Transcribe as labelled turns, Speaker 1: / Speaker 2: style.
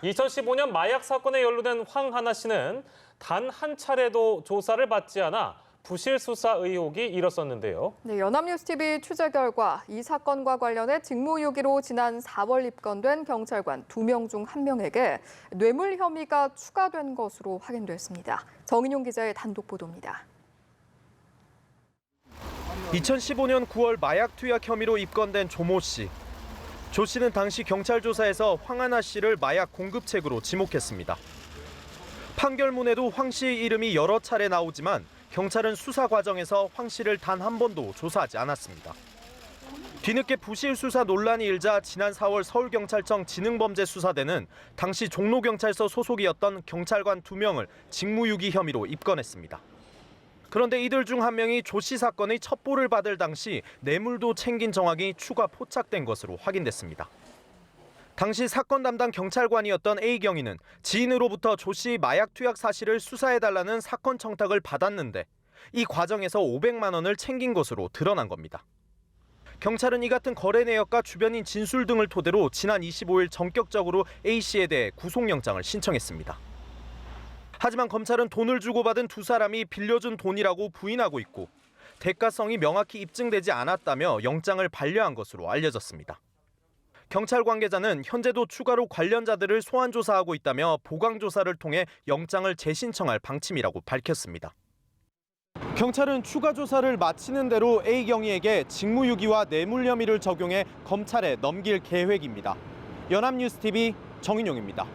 Speaker 1: 2015년 마약 사건에 연루된 황하나 씨는 단 한 차례도 조사를 받지 않아 부실 수사 의혹이 일었었는데요.
Speaker 2: 네, 연합뉴스TV 취재 결과 이 사건과 관련해 직무유기로 지난 4월 입건된 경찰관 2명 중 1명에게 뇌물 혐의가 추가된 것으로 확인됐습니다. 정인용 기자의 단독 보도입니다.
Speaker 3: 2015년 9월 마약 투약 혐의로 입건된 조모 씨. 조 씨는 당시 경찰 조사에서 황하나 씨를 마약 공급책으로 지목했습니다. 판결문에도 황 씨의 이름이 여러 차례 나오지만 경찰은 수사 과정에서 황 씨를 단 한 번도 조사하지 않았습니다. 뒤늦게 부실 수사 논란이 일자 지난 4월 서울경찰청 지능범죄수사대는 당시 종로경찰서 소속이었던 경찰관 2명을 직무유기 혐의로 입건했습니다. 그런데 이들 중 한 명이 조 씨 사건의 첩보를 받을 당시 뇌물도 챙긴 정황이 추가 포착된 것으로 확인됐습니다. 당시 사건 담당 경찰관이었던 A경위는 지인으로부터 조 씨 마약 투약 사실을 수사해달라는 사건 청탁을 받았는데 이 과정에서 500만 원을 챙긴 것으로 드러난 겁니다. 경찰은 이 같은 거래 내역과 주변인 진술 등을 토대로 지난 25일 전격적으로 A씨에 대해 구속영장을 신청했습니다. 하지만 검찰은 돈을 주고받은 두 사람이 빌려준 돈이라고 부인하고 있고 대가성이 명확히 입증되지 않았다며 영장을 반려한 것으로 알려졌습니다. 경찰 관계자는 현재도 추가로 관련자들을 소환 조사하고 있다며 보강 조사를 통해 영장을 재신청할 방침이라고 밝혔습니다. 경찰은 추가 조사를 마치는 대로 A경위에게 직무유기와 뇌물 혐의를 적용해 검찰에 넘길 계획입니다. 연합뉴스TV 정인용입니다.